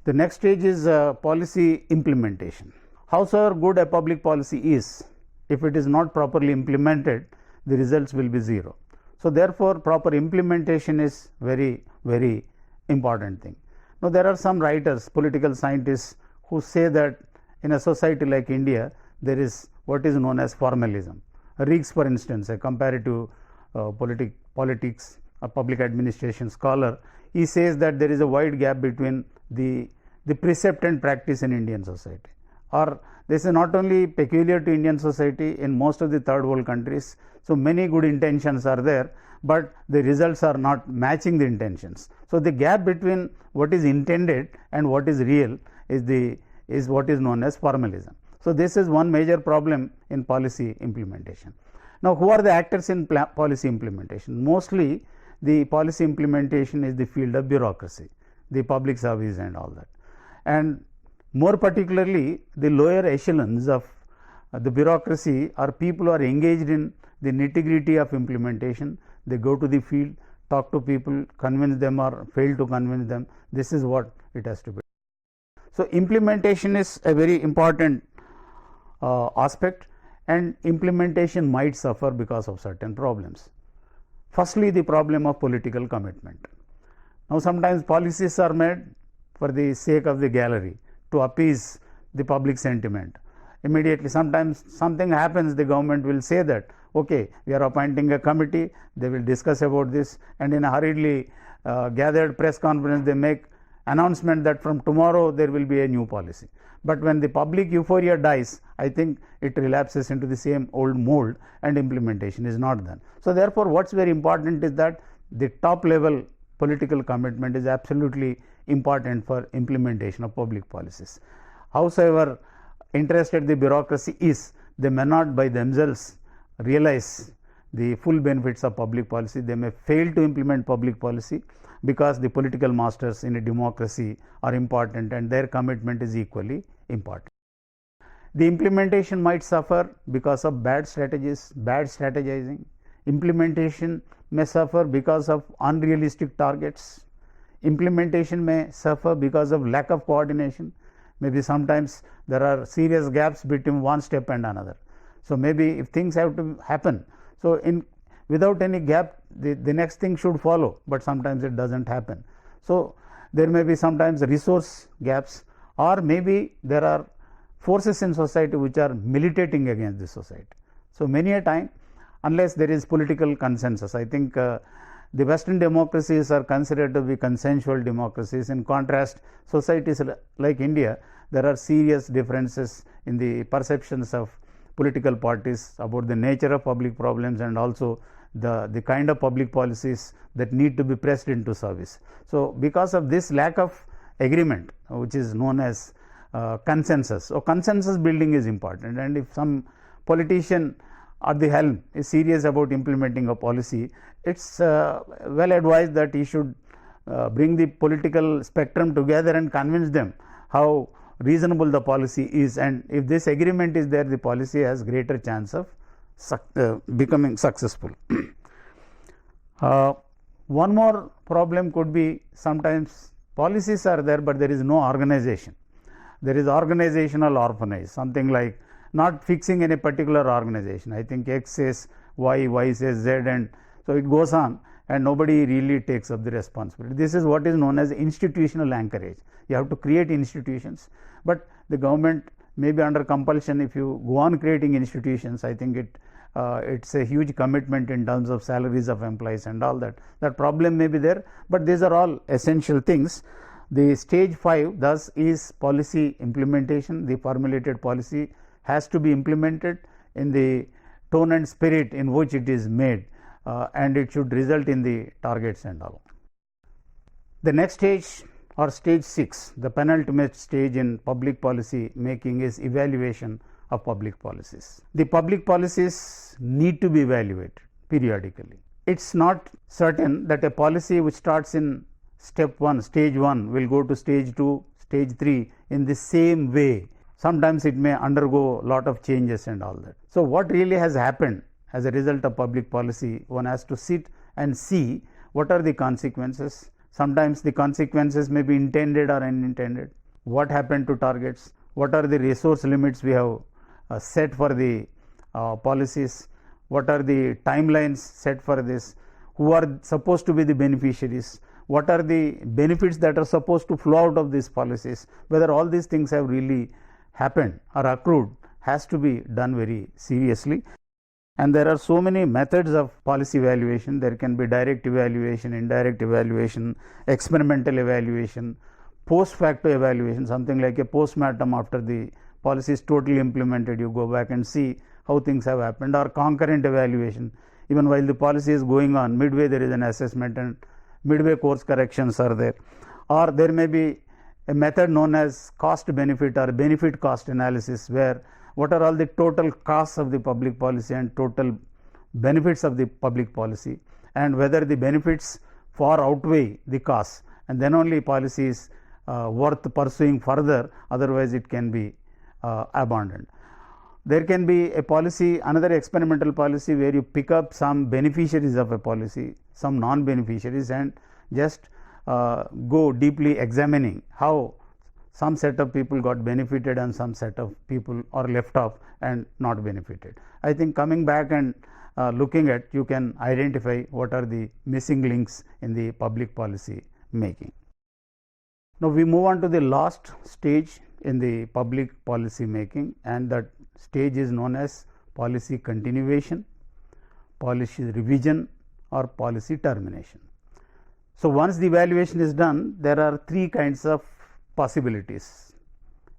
The next stage is policy implementation. Howsoever good a public policy is, if it is not properly implemented, the results will be zero. So therefore, proper implementation is very, very important thing. Now there are some writers, political scientists, who say that in a society like India, there is what is known as formalism. Riggs, for instance, a comparative politics, a public administration scholar, he says that there is a wide gap between the precept and practice in Indian society. Or this is not only peculiar to Indian society, in most of the third world countries. So many good intentions are there, but the results are not matching the intentions. So the gap between what is intended and what is real is what is known as formalism. So this is one major problem in policy implementation. Now, who are the actors in policy implementation? Mostly the policy implementation is the field of bureaucracy, the public service and all that. And more particularly, the lower echelons of the bureaucracy are people who are engaged in the nitty-gritty of implementation. They go to the field, talk to people, convince them or fail to convince them. This is what it has to be. So implementation is a very important aspect, and implementation might suffer because of certain problems. Firstly, the problem of political commitment. Now sometimes policies are made for the sake of the gallery, to appease the public sentiment. Immediately, sometimes something happens, the government will say that, okay, we are appointing a committee, they will discuss about this, and in a hurriedly gathered press conference, they make announcement that from tomorrow there will be a new policy. But when the public euphoria dies, I think it relapses into the same old mold and implementation is not done. So therefore, what's very important is that the top level political commitment is absolutely important for implementation of public policies. Howsoever interested the bureaucracy is, they may not by themselves realize the full benefits of public policy. They may fail to implement public policy because the political masters in a democracy are important and their commitment is equally important. The implementation might suffer because of bad strategies, bad strategizing. Implementation may suffer because of unrealistic targets. Implementation may suffer because of lack of coordination. Maybe sometimes there are serious gaps between one step and another. So maybe if things have to happen, so without any gap, the next thing should follow, but sometimes it doesn't happen. So there may be sometimes resource gaps, or maybe there are forces in society which are militating against the society. So many a time, unless there is political consensus, I think the Western democracies are considered to be consensual democracies. In contrast, societies like India, there are serious differences in the perceptions of political parties about the nature of public problems and also the kind of public policies that need to be pressed into service. So because of this lack of agreement, which is known as consensus, so consensus building is important, and if some politician at the helm is serious about implementing a policy, it's well advised that he should bring the political spectrum together and convince them how reasonable the policy is, and if this agreement is there, the policy has greater chance of becoming successful. One more problem could be sometimes policies are there, but there is no organization. There is organizational orphanage, something like not fixing any particular organization. I think X says Y, Y says Z, and so it goes on, and nobody really takes up the responsibility. This is what is known as institutional anchorage. You have to create institutions, but the government may be under compulsion. If you go on creating institutions, I think it's a huge commitment in terms of salaries of employees and all that. That problem may be there, but these are all essential things. The stage 5 thus is policy implementation. The formulated policy has to be implemented in the tone and spirit in which it is made, and it should result in the targets and all. The next stage, or stage 6, the penultimate stage in public policy making, is evaluation of public policies. The public policies need to be evaluated periodically. It's not certain that a policy which starts in step 1, stage 1, will go to stage 2, stage 3 in the same way. Sometimes it may undergo a lot of changes and all that. So what really has happened as a result of public policy, one has to sit and see what are the consequences. Sometimes the consequences may be intended or unintended. What happened to targets? What are the resource limits we have set for the policies? What are the timelines set for this? Who are supposed to be the beneficiaries? What are the benefits that are supposed to flow out of these policies? Whether all these things have really happened or accrued has to be done very seriously. And there are so many methods of policy evaluation. There can be direct evaluation, indirect evaluation, experimental evaluation, post facto evaluation, something like a postmortem after the policy is totally implemented. You go back and see how things have happened, or concurrent evaluation. Even while the policy is going on, midway there is an assessment and midway course corrections are there. Or there may be a method known as cost benefit or benefit cost analysis, where what are all the total costs of the public policy and total benefits of the public policy, and whether the benefits far outweigh the costs, and then only policy is worth pursuing further, otherwise it can be abandoned. There can be a policy, another experimental policy, where you pick up some beneficiaries of a policy, some non-beneficiaries, and just go deeply examining how some set of people got benefited and some set of people are left off and not benefited. I think coming back and looking at, you can identify what are the missing links in the public policy making. Now we move on to the last stage in the public policy making, and that stage is known as policy continuation, policy revision, or policy termination. So once the evaluation is done, there are three kinds of possibilities.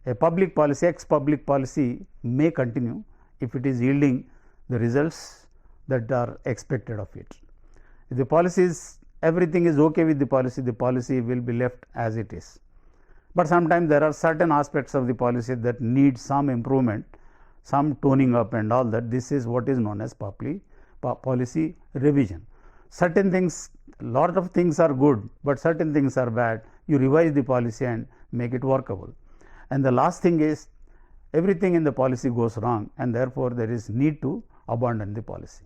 A public policy, ex-public policy may continue if it is yielding the results that are expected of it. If the policy is, everything is okay with the policy will be left as it is. But sometimes there are certain aspects of the policy that need some improvement, some toning up and all that. This is what is known as policy revision. Certain things, lot of things are good, but certain things are bad. You revise the policy and make it workable. And the last thing is, everything in the policy goes wrong, and therefore there is need to abandon the policy.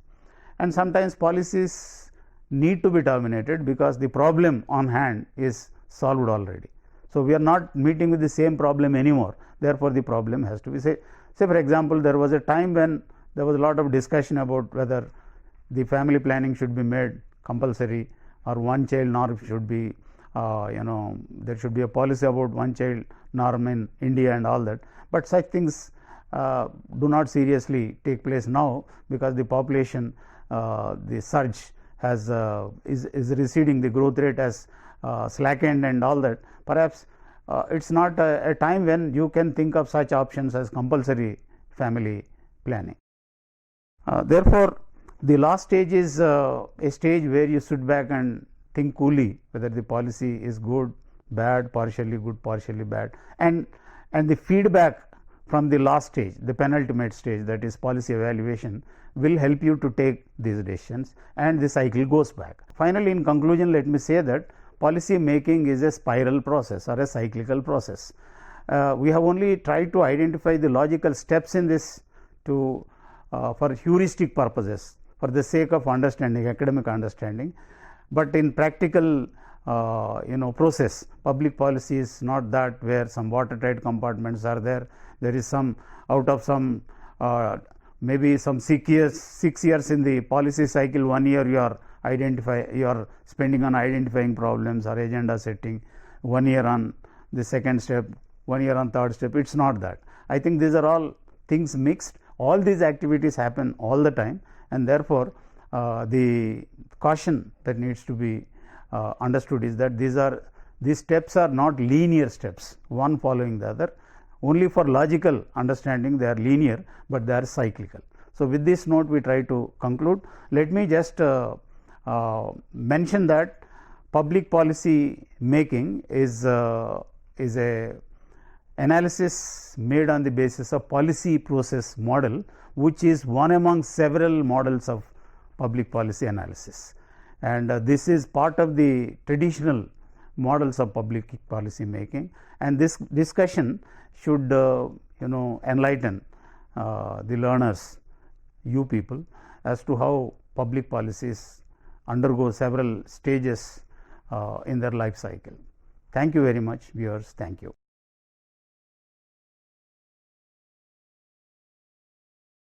And sometimes policies need to be terminated because the problem on hand is solved already. So we are not meeting with the same problem anymore, therefore the problem has to be say for example, there was a time when there was a lot of discussion about whether the family planning should be made compulsory or one child norm should be there should be a policy about one child norm in India and all that. But such things do not seriously take place now, because the population, the surge has is receding, the growth rate has slackened and all that. Perhaps it's not a time when you can think of such options as compulsory family planning. Therefore, the last stage is a stage where you sit back and think coolly whether the policy is good, bad, partially good, partially bad, and the feedback from the last stage, the penultimate stage, that is policy evaluation, will help you to take these decisions, and the cycle goes back. Finally, in conclusion, let me say that policy making is a spiral process or a cyclical process. We have only tried to identify the logical steps in this to for heuristic purposes, for the sake of understanding, academic understanding. But in practical process, public policy is not that where some watertight compartments are there. There is some, out of some maybe some 6 years in the policy cycle, 1 year you are spending on identifying problems or agenda setting, 1 year on the second step, 1 year on third step. It's not that. I think these are all things mixed. All these activities happen all the time, and therefore the caution that needs to be understood is that these steps are not linear steps, one following the other. Only for logical understanding they are linear, but they are cyclical. So with this note we try to conclude. Let me just mention that public policy making is a analysis made on the basis of policy process model, which is one among several models of public policy analysis, and this is part of the traditional models of public policy making, and this discussion should enlighten the learners, you people, as to how public policies undergo several stages in their life cycle. Thank you very much, viewers. Thank you.